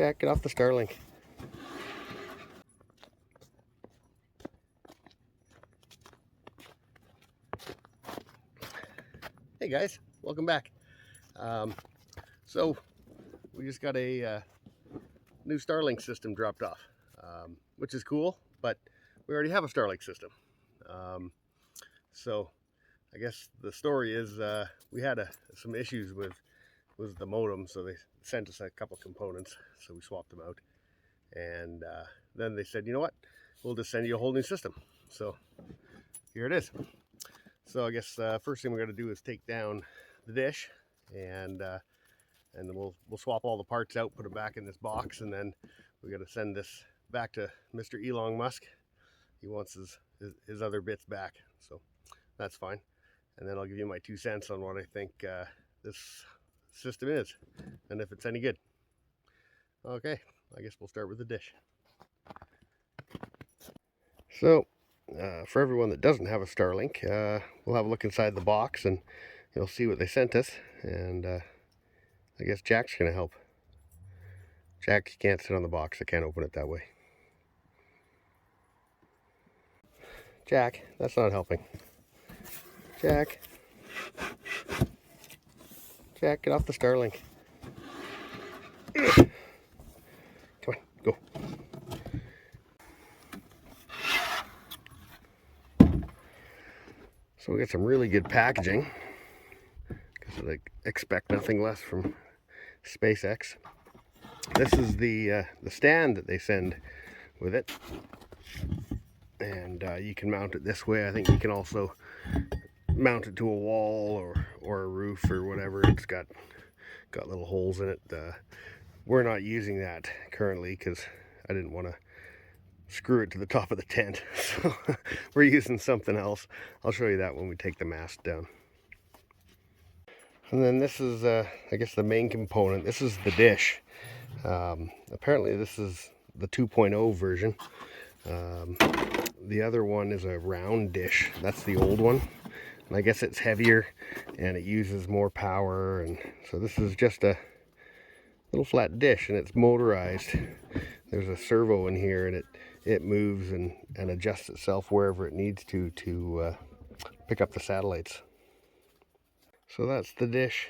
Jack, get off the Starlink. Hey guys, welcome back. So we just got a new Starlink system dropped off, which is cool, but we already have a Starlink system. So I guess the story is we had some issues with the modem, so they sent us a couple components, so we swapped them out. And then they said, you know what, we'll just send you a whole new system. So here it is. So I guess first thing we're going to do is take down the dish, and then we'll swap all the parts out, put them back in this box, and then we got to send this back to Mr. Elon Musk. He wants his other bits back, so that's fine. And then I'll give you my 2 cents on what I think this system is, and if it's any good. Okay, I guess we'll start with the dish. So for everyone that doesn't have a Starlink, we'll have a look inside the box and you'll see what they sent us. And I guess Jack's gonna help. Jack, you can't sit on the box. I can't open it that way. Jack, that's not helping. Jack, get off the Starlink. Come on, go. So we got some really good packaging, because I expect nothing less from SpaceX. This is the stand that they send with it, and you can mount it this way. I think you can also mount it to a wall or a roof or whatever. It's got little holes in it. We're not using that currently because I didn't want to screw it to the top of the tent, so we're using something else. I'll show you that when we take the mast down. And then this is I guess the main component. This is the dish. Apparently this is the 2.0 version. The other one is a round dish. That's the old one, and I guess it's heavier and it uses more power. And so this is just a little flat dish, and it's motorized. There's a servo in here, and it moves and adjusts itself wherever it needs to pick up the satellites. So that's the dish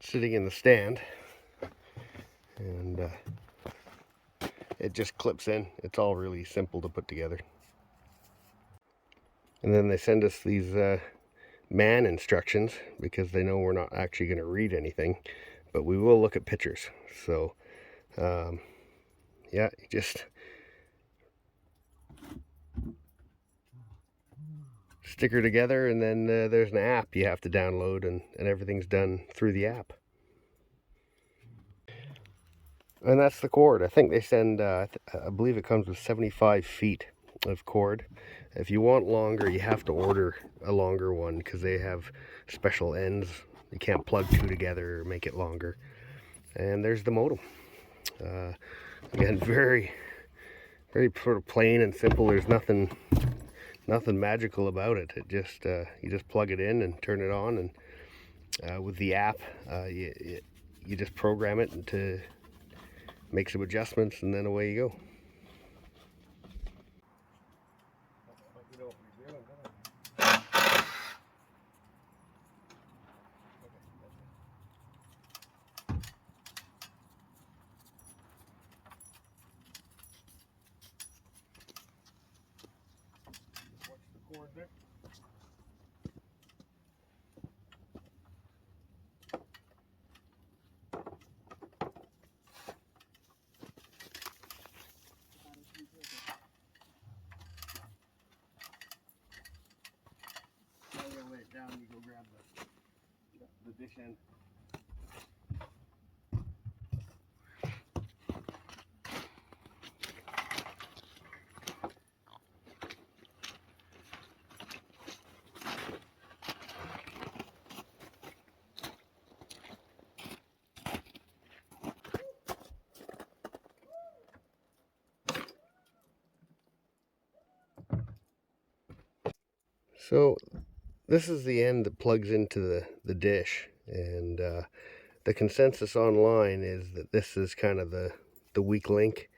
sitting in the stand, and it just clips in. It's all really simple to put together. And then they send us these man instructions, because they know we're not actually going to read anything, but we will look at pictures. So yeah, you just stick her together, and then there's an app you have to download, and everything's done through the app. And that's the cord. I think they send, I believe it comes with 75 feet of cord. If you want longer, you have to order a longer one, because they have special ends. You can't plug two together or make it longer. And there's the modem. Again, very sort of plain and simple. There's nothing magical about it. It just you just plug it in and turn it on, and with the app you just program it and to make some adjustments, and then away you go. Lay it down, you go grab the dish end. So this is the end that plugs into the dish, and the consensus online is that this is kind of the the weak link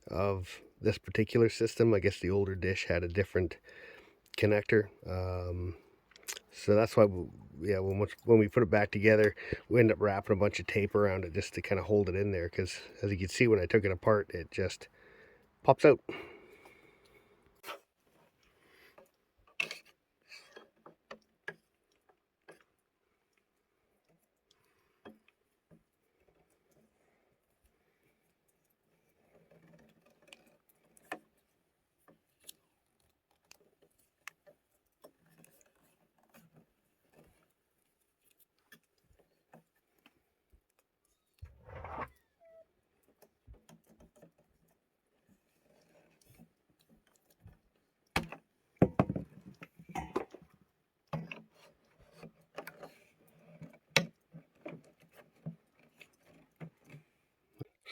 of this particular system. I guess the older dish had a different connector. So that's why, yeah, when we put it back together, we end up wrapping a bunch of tape around it just to kind of hold it in there, because as you can see, when I took it apart, it just pops out.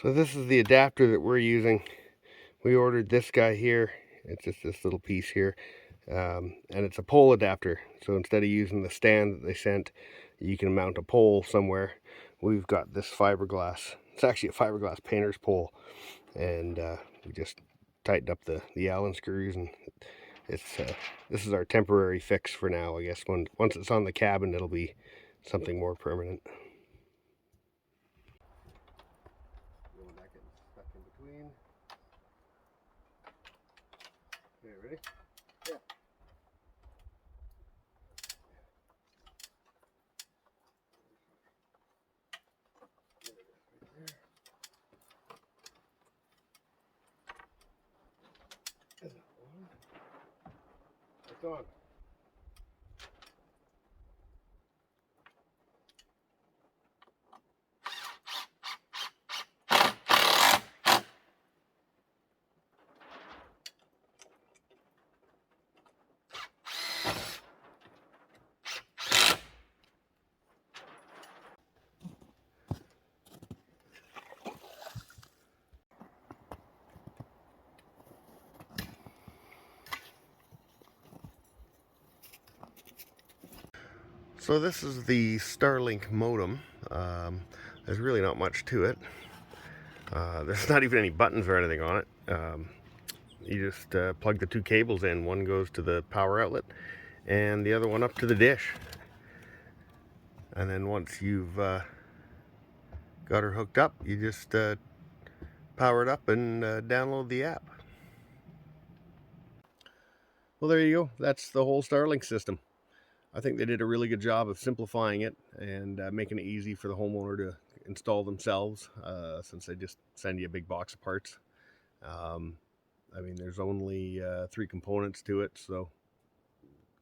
So this is the adapter that we're using. We ordered this guy here. It's just this little piece here. And it's a pole adapter. So instead of using the stand that they sent, you can mount a pole somewhere. We've got this fiberglass. It's actually a fiberglass painter's pole. And we just tightened up the Allen screws, and this is our temporary fix for now. I guess once it's on the cabin, it'll be something more permanent. Stuck in between. Okay, ready? Yeah. It's on. So this is the Starlink modem. There's really not much to it. There's not even any buttons or anything on it. You just plug the two cables in. One goes to the power outlet and the other one up to the dish. And then once you've got her hooked up, you just power it up and download the app. Well, there you go. That's the whole Starlink system. I think they did a really good job of simplifying it and making it easy for the homeowner to install themselves, since they just send you a big box of parts. I mean, there's only 3 components to it, so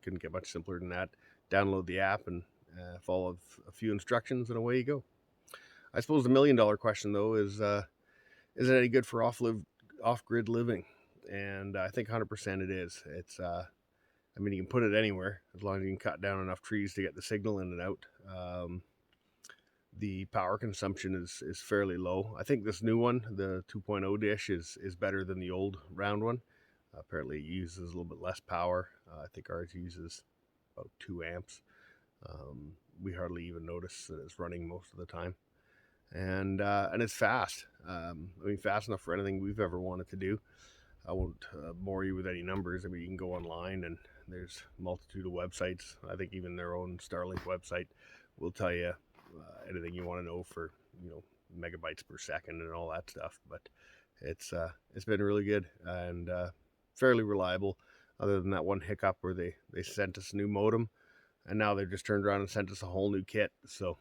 couldn't get much simpler than that. Download the app and follow a few instructions, and away you go. I suppose the $1,000,000 question, though, is it any good for off-grid living? And I think 100% it is. It's I mean, you can put it anywhere as long as you can cut down enough trees to get the signal in and out. The power consumption is fairly low. I think this new one, the 2.0 dish, is better than the old round one. Apparently it uses a little bit less power. I think ours uses about 2 amps. We hardly even notice that it's running most of the time. And it's fast. I mean, fast enough for anything we've ever wanted to do. I won't bore you with any numbers. I mean, you can go online and there's a multitude of websites. I think even their own Starlink website will tell you anything you want to know for, megabytes per second and all that stuff. But it's been really good and fairly reliable, other than that one hiccup where they sent us a new modem, and now they've just turned around and sent us a whole new kit. So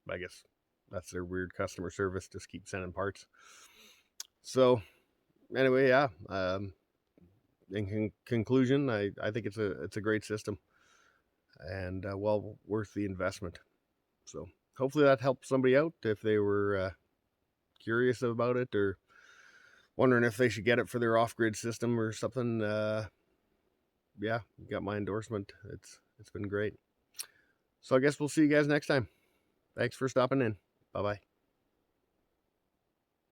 I guess that's their weird customer service, just keep sending parts. So anyway, yeah. In conclusion, I think it's a great system, and well worth the investment. So hopefully that helped somebody out if they were curious about it or wondering if they should get it for their off-grid system or something. Yeah, you got my endorsement. It's been great. So I guess we'll see you guys next time. Thanks for stopping in. Bye-bye.